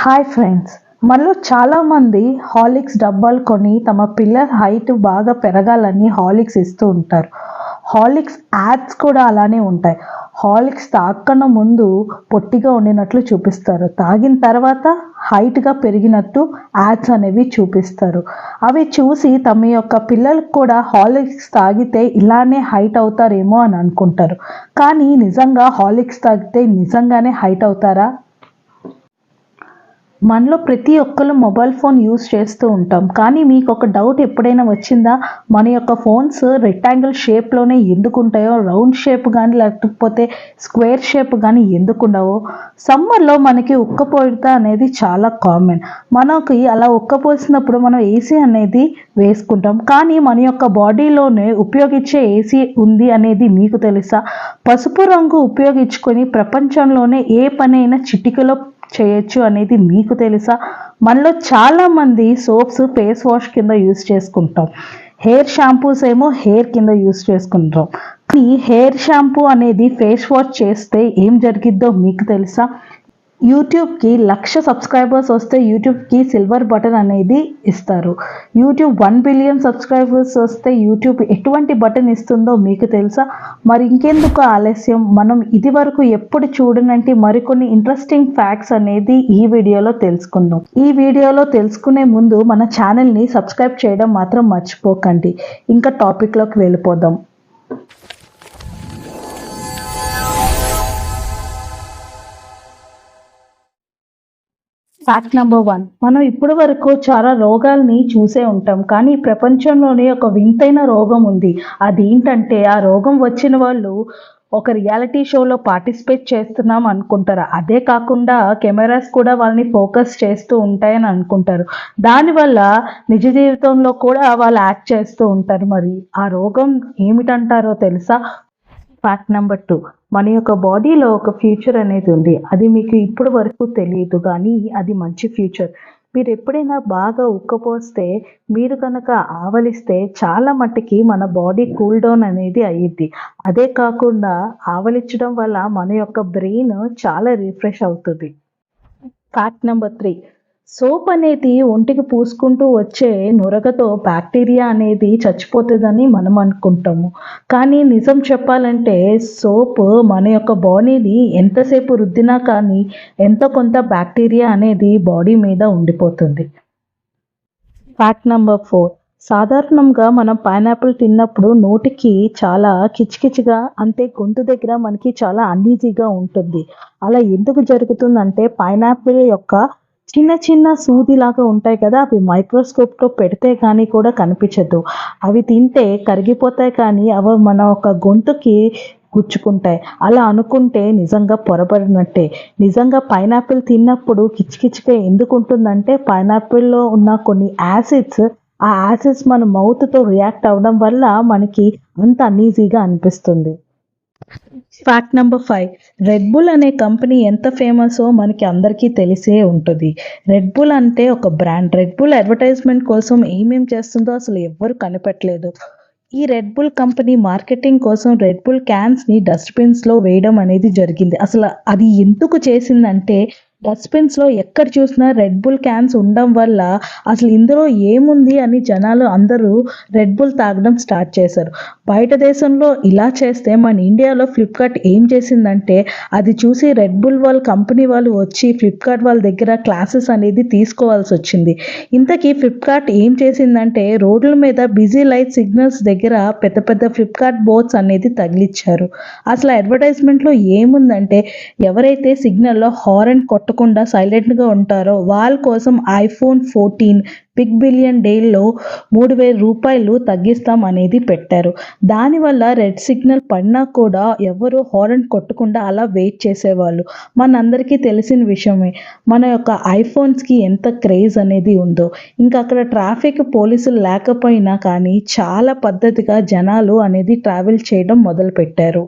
Hi friends, మనలో చాలామంది Horlicks డబ్బాలు కొని తమ పిల్లల హైట్ బాగా పెరగాలని హార్లిక్స్ ఇస్తూ ఉంటారు. హార్లిక్స్ యాడ్స్ కూడా అలానే ఉంటాయి. హార్లిక్స్ తాగకన్నా ముందు పొట్టిగా ఉండినట్లు చూపిస్తారు, తాగిన తర్వాత హైట్గా పెరిగినట్టు యాడ్స్ అనేవి చూపిస్తారు. అవి చూసి తమ యొక్క పిల్లలకు కూడా హార్లిక్స్ తాగితే ఇలానే హైట్ అవుతారేమో అని అనుకుంటారు. కానీ నిజంగా హార్లిక్స్ తాగితే నిజంగానే హైట్ అవుతారా? మనలో ప్రతి ఒక్కరు మొబైల్ ఫోన్ యూస్ చేస్తూ ఉంటాం. కానీ మీకు ఒక డౌట్ ఎప్పుడైనా వచ్చిందా? మన యొక్క ఫోన్స్ రెక్టాంగిల్ షేప్లోనే ఎందుకు ఉంటాయో, రౌండ్ షేప్ కానీ లేకపోతే స్క్వేర్ షేప్ కానీ ఎందుకు ఉండవో? సమ్మర్లో మనకి ఉక్కపోత అనేది చాలా కామన్. మనకి అలా ఉక్కపోసినప్పుడు మనం ఏసీ అనేది వేసుకుంటాం. కానీ మన యొక్క బాడీలోనే ఉపయోగించే ఏసీ ఉంది అనేది మీకు తెలుసా? పసుపు రంగు ఉపయోగించుకొని ప్రపంచంలోనే ఏ పనైనా చిటికలో చేయొచ్చు అనేది మీకు తెలుసా? మనలో చాలామంది సోప్స్ ఫేస్ వాష్ కింద యూస్ చేసుకుంటాం. హెయిర్ షాంపూస్ ఏమో హెయిర్ కింద యూస్ చేసుకుంటాం. కానీ హెయిర్ షాంపూ అనేది ఫేస్ వాష్ చేస్తే ఏం జరిగిద్దో మీకు తెలుసా? యూట్యూబ్కి 1,00,000 సబ్స్క్రైబర్స్ వస్తే యూట్యూబ్కి సిల్వర్ బటన్ అనేది ఇస్తారు. యూట్యూబ్ 1 బిలియన్ సబ్స్క్రైబర్స్ వస్తే యూట్యూబ్ ఎటువంటి బటన్ ఇస్తుందో మీకు తెలుసా? మరి ఇంకెందుకు ఆలస్యం, మనం ఇది వరకు ఎప్పుడు చూడనంటి మరికొన్ని ఇంట్రెస్టింగ్ ఫ్యాక్ట్స్ అనేది ఈ వీడియోలో తెలుసుకుందాం. ఈ వీడియోలో తెలుసుకునే ముందు మన ఛానల్ని సబ్స్క్రైబ్ చేయడం మాత్రం మర్చిపోకండి. ఇంకా టాపిక్లోకి వెళ్ళిపోదాం. ఫ్యాక్ట్ నెంబర్ 1, మనం ఇప్పటి వరకు చాలా రోగాల్ని చూసే ఉంటాం. కానీ ప్రపంచంలోనే ఒక వింతైన రోగం ఉంది. అదేంటంటే ఆ రోగం వచ్చిన వాళ్ళు ఒక రియాలిటీ షోలో పార్టిసిపేట్ చేస్తున్నాం అనుకుంటారు. అదే కాకుండా కెమెరాస్ కూడా వాళ్ళని ఫోకస్ చేస్తూ ఉంటాయని అనుకుంటారు. దానివల్ల నిజ జీవితంలో కూడా వాళ్ళు యాక్ట్ చేస్తూ ఉంటారు. మరి ఆ రోగం ఏమిటంటారో తెలుసా? ఫ్యాక్ట్ నెంబర్ 2, మన యొక్క బాడీలో ఒక ఫ్యూచర్ అనేది ఉంది. అది మీకు ఇప్పుడు వరకు తెలియదు, కానీ అది మంచి ఫ్యూచర్. మీరు ఎప్పుడైనా బాగా ఉక్కపోస్తే, మీరు కనుక ఆవలిస్తే చాలా మట్టుకి మన బాడీ కూల్ డౌన్ అనేది అయ్యిద్ది. అదే కాకుండా ఆవలించడం వల్ల మన యొక్క బ్రెయిన్ చాలా రిఫ్రెష్ అవుతుంది. ఫ్యాక్ట్ నెంబర్ 3, సోప్ అనేది ఒంటికి పూసుకుంటూ వచ్చే నురగతో బ్యాక్టీరియా అనేది చచ్చిపోతుందని మనం అనుకుంటాము. కానీ నిజం చెప్పాలంటే సోప్ మన యొక్క బాడీని ఎంతసేపు రుద్దినా కానీ ఎంతో కొంత బ్యాక్టీరియా అనేది బాడీ మీద ఉండిపోతుంది. ఫ్యాక్ట్ నెంబర్ 4, సాధారణంగా మనం పైనాపిల్ తిన్నప్పుడు నోటికి చాలా కిచకిచగా, అంటే గొంతు దగ్గర మనకి చాలా అన్ఈజీగా ఉంటుంది. అలా ఎందుకు జరుగుతుందంటే పైనాపిల్ యొక్క చిన్న చిన్న సూదిలాగా ఉంటాయి కదా, అవి మైక్రోస్కోప్తో పెడితే కానీ కూడా కనిపించదు. అవి తింటే కరిగిపోతాయి, కానీ అవి మన ఒక గొంతుకి గుచ్చుకుంటాయి. అలా అనుకుంటే నిజంగా పొరపడినట్టే. నిజంగా పైనాపిల్ తిన్నప్పుడు కిచకిచగా ఎందుకు ఉంటుందంటే పైనాపిల్లో ఉన్న కొన్ని యాసిడ్స్, ఆ యాసిడ్స్ మన మౌత్తో రియాక్ట్ అవ్వడం వల్ల మనకి అంత అన్ఈజీగా అనిపిస్తుంది. ఫ్యాక్ట్ నెంబర్ 5, రెడ్ బుల్ అనే కంపెనీ ఎంత ఫేమసో మనకి అందరికీ తెలిసే ఉంటుంది. రెడ్ బుల్ అంటే ఒక బ్రాండ్. రెడ్ బుల్ అడ్వర్టైజ్మెంట్ కోసం ఏమేం చేస్తుందో అసలు ఎవ్వరు కనిపెట్టలేదు. ఈ రెడ్ బుల్ కంపెనీ మార్కెటింగ్ కోసం రెడ్ బుల్ క్యాన్స్ని డస్ట్బిన్స్లో వేయడం అనేది జరిగింది. అసలు అది ఎందుకు చేసిందంటే డస్ట్బిన్స్లో ఎక్కడ చూసినా రెడ్ బుల్ క్యాన్స్ ఉండడం వల్ల అసలు ఇందులో ఏముంది అని జనాలు అందరూ రెడ్ బుల్ తాగడం స్టార్ట్ చేశారు. బయట దేశంలో ఇలా చేస్తే మన ఇండియాలో ఫ్లిప్కార్ట్ ఏం చేసిందంటే అది చూసి రెడ్ బుల్ వాళ్ళ కంపెనీ వాళ్ళు వచ్చి ఫ్లిప్కార్ట్ వాళ్ళ దగ్గర క్లాసెస్ అనేది తీసుకోవాల్సి వచ్చింది. ఇంతకీ ఫ్లిప్కార్ట్ ఏం చేసిందంటే రోడ్ల మీద బిజీ లైట్ సిగ్నల్స్ దగ్గర పెద్ద పెద్ద ఫ్లిప్కార్ట్ బోర్డ్స్ అనేది తగిలిచ్చారు. అసలు అడ్వర్టైజ్మెంట్లో ఏముందంటే ఎవరైతే సిగ్నల్లో హారన్ కొట్టకుండా సైలెంట్గా ఉంటారో వాళ్ళ కోసం iPhone 14 బిగ్ బిలియన్ డేలో 3,000 రూపాయలు తగ్గిస్తాం అనేది పెట్టారు. దానివల్ల రెడ్ సిగ్నల్ పడినా కూడా ఎవరు హారన్ కొట్టకుండా అలా వెయిట్ చేసేవాళ్ళు. మనందరికీ తెలిసిన విషయమే మన యొక్క ఐఫోన్స్కి ఎంత క్రేజ్ అనేది ఉందో. ఇంకా అక్కడ ట్రాఫిక్ పోలీసులు లేకపోయినా కానీ చాలా పద్ధతిగా జనాలు అనేది ట్రావెల్ చేయడం మొదలుపెట్టారు.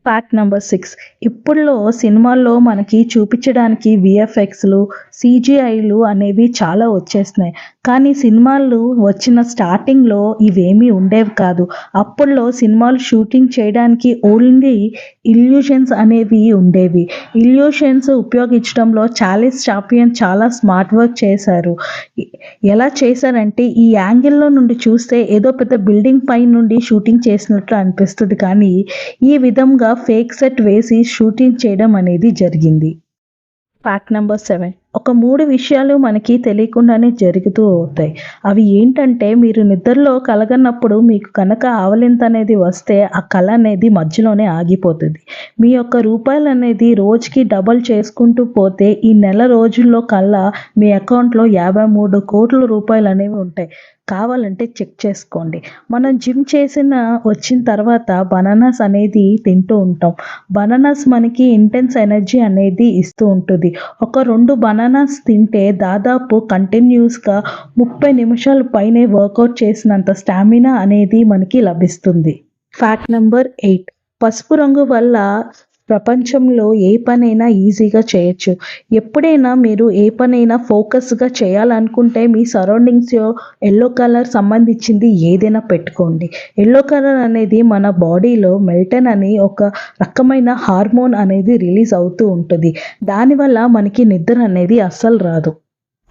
ఫ్యాక్ట్ నెంబర్ 6, ఇప్పుడులో సినిమాల్లో మనకి చూపించడానికి విఎఫ్ఎక్స్లు, సిజిఐలు అనేవి చాలా వచ్చేసినాయి. కానీ సినిమాలు వచ్చిన స్టార్టింగ్‌లో ఇవేమీ ఉండేవి కాదు. అప్పట్లో సినిమాలు షూటింగ్ చేయడానికి ఓన్లీ ఇల్యూషన్స్ అనేవి ఉండేవి. ఇల్యూషన్స్ ఉపయోగించడంలో చార్లెస్ చాప్లిన్ చాలా స్మార్ట్ వర్క్ చేశారు. ఎ ఎలా చేశారంటే ఈ యాంగిల్‌లో నుండి చూస్తే ఏదో పెద్ద బిల్డింగ్ పై నుండి షూటింగ్ చేసినట్లు అనిపిస్తది. కానీ ఈ విధంగా ఫేక్ సెట్ వేసి షూటింగ్ చేయడం అనేది జరిగింది. ఫ్యాక్ట్ నంబర్ 7 ఒక 3 విషయాలు మనకి తెలియకుండానే జరుగుతూ అవుతాయి. అవి ఏంటంటే మీరు నిద్రలో కలగన్నప్పుడు మీకు కనుక ఆవలింత అనేది వస్తే ఆ కల అనేది మధ్యలోనే ఆగిపోతుంది. మీ యొక్క రూపాయలనేది రోజుకి డబల్ చేసుకుంటూ పోతే ఈ నెల రోజుల్లో కల్లా మీ అకౌంట్‌లో 53,00,00,000 రూపాయలనేవి ఉంటాయి. కావాలంటే చెక్ చేసుకోండి. మనం జిమ్ వచ్చిన తర్వాత బనానాస్ అనేది తింటూ ఉంటాం. బనానాస్ మనకి ఇంటెన్స్ ఎనర్జీ అనేది ఇస్తూ ఉంటుంది. ఒక 2 బనానాస్ తింటే దాదాపు కంటిన్యూస్‌గా 30 నిమిషాల పైనే వర్కౌట్ చేసినంత స్టామినా అనేది మనకి లభిస్తుంది. ఫ్యాక్ట్ నంబర్ 8 పసుపు రంగు వల్ల ప్రపంచంలో ఏ పనైనా ఈజీగా చేయొచ్చు. ఎప్పుడైనా మీరు ఏ పనైనా ఫోకస్‌గా చేయాలనుకుంటే మీ సరౌండింగ్స్‌లో యెల్లో కలర్ సంబంధించింది ఏదైనా పెట్టుకోండి. యెల్లో కలర్ అనేది మన బాడీలో మెలటోనిన్ అని ఒక రకమైన హార్మోన్ అనేది రిలీజ్ అవుతూ ఉంటది. దానివల్ల మనకి నిద్ర అనేది అస్సలు రాదు.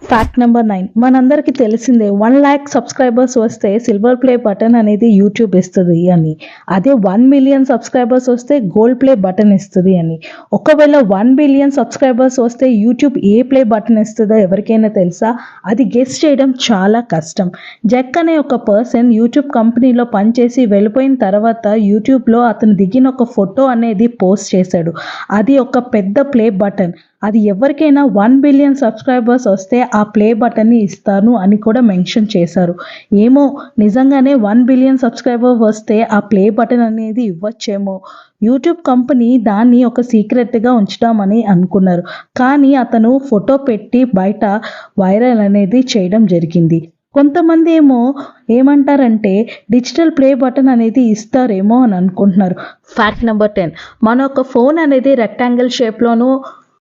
ఫ్యాక్ట్ నంబర్ 9 మనందరికీ తెలిసిందే 1,00,000 సబ్స్క్రైబర్స్ వస్తే సిల్వర్ ప్లే బటన్ అనేది యూట్యూబ్ ఇస్తది అని. అదే 1,000,000 సబ్స్క్రైబర్స్ వస్తే గోల్డ్ ప్లే బటన్ ఇస్తది అని. ఒకవేళ 1,000,000,000 సబ్స్క్రైబర్స్ వస్తే యూట్యూబ్ ఏ ప్లే బటన్ ఇస్తదో ఎవరికైనా తెలుసా? అది గెస్ చేయడం చాలా కష్టం. జక్ అనే ఒక పర్సన్ యూట్యూబ్ కంపెనీలో పనిచేసి వెళ్ళిపోయిన తర్వాత యూట్యూబ్‌లో అతను దిగిన ఒక ఫోటో అనేది పోస్ట్ చేశాడు. అది ఒక పెద్ద ప్లే బటన్. అది ఎవరికైనా 1,000,000,000 సబ్స్క్రైబర్స్ వస్తే ఆ ప్లే బటన్‌ని ఇస్తాను అని కూడా మెన్షన్ చేశారు. ఏమో నిజంగానే 1,000,000,000 సబ్స్క్రైబర్ వస్తే ఆ ప్లే బటన్ అనేది ఇవ్వచ్చేమో. యూట్యూబ్ కంపెనీ దాన్ని ఒక సీక్రెట్‌గా ఉంచుదామని అనుకున్నారు. కానీ అతను ఫోటో పెట్టి బయట వైరల్ అనేది చేయడం జరిగింది. కొంతమంది ఏమో ఏమంటారంటే డిజిటల్ ప్లే బటన్ అనేది ఇస్తారేమో అని అనుకుంటున్నారు. ఫ్యాక్ట్ నంబర్ 10 మన యొక్క ఫోన్ అనేది రెక్టాంగిల్ షేప్‌లోనూ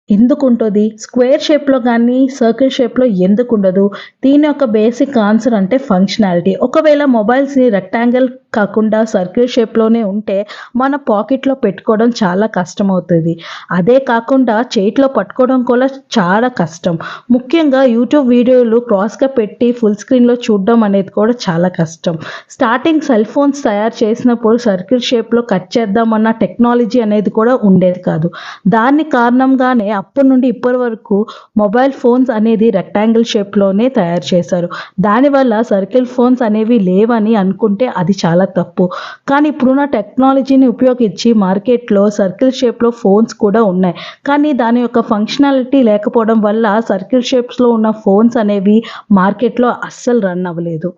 ఎందుకుంటది? స్క్వేర్ షేప్‌లో గానీ, సర్కిల్ షేప్‌లో ఎందుకుండదు? దీని యొక్క బేసిక్ ఆన్సర్ అంటే ఫంక్షనాలిటీ. ఒకవేళ మొబైల్స్‌ని రెక్టాంగిల్ కాకుండా సర్కిల్ షేప్‌లోనే ఉంటే మన పాకెట్‌లో పెట్టుకోవడం చాలా కష్టమవుతది. అదే కాకుండా చేతిలో పట్టుకోవడం కూడా చాలా కష్టం. ముఖ్యంగా యూట్యూబ్ వీడియోలు క్రాస్‌గా పెట్టి ఫుల్ స్క్రీన్‌లో చూడడం అనేది కూడా చాలా కష్టం. స్టార్టింగ్ సెల్ ఫోన్స్ తయారు చేసినప్పుడు సర్కిల్ షేప్‌లో కట్ చేద్దామన్న టెక్నాలజీ అనేది కూడా ఉండేది కాదు. దాని కారణంగానే అప్పటి నుండి ఇప్పటి వరకు మొబైల్ ఫోన్స్ అనేది రెక్టాంగిల్ షేప్‌లోనే తయారు చేశారు. దానివల్ల సర్కిల్ ఫోన్స్ అనేవి లేవని అనుకుంటే అది చాలా తప్పు. కానీ ఇప్పుడున్న టెక్నాలజీని ఉపయోగించి మార్కెట్‌లో సర్కిల్ షేప్‌లో ఫోన్స్ కూడా ఉన్నాయి. కానీ దాని యొక్క ఫంక్షనాలిటీ లేకపోవడం వల్ల సర్కిల్ షేప్స్‌లో ఉన్న ఫోన్స్ అనేవి మార్కెట్‌లో అస్సలు రన్ అవ్వలేదు.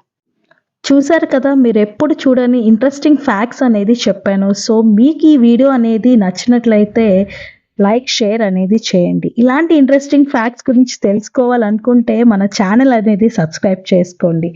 చూసారు కదా! మీరెప్పుడు చూడని ఇంట్రెస్టింగ్ ఫ్యాక్ట్స్ అనేది చెప్పాను. సో, మీకు ఈ వీడియో అనేది నచ్చినట్లయితే లైక్, షేర్ అనేది చేయండి. ఇలాంటి ఇంట్రెస్టింగ్ ఫ్యాక్ట్స్ గురించి తెలుసుకోవాలనుకుంటే మన ఛానల్ అనేది సబ్స్క్రైబ్ చేసుకోండి.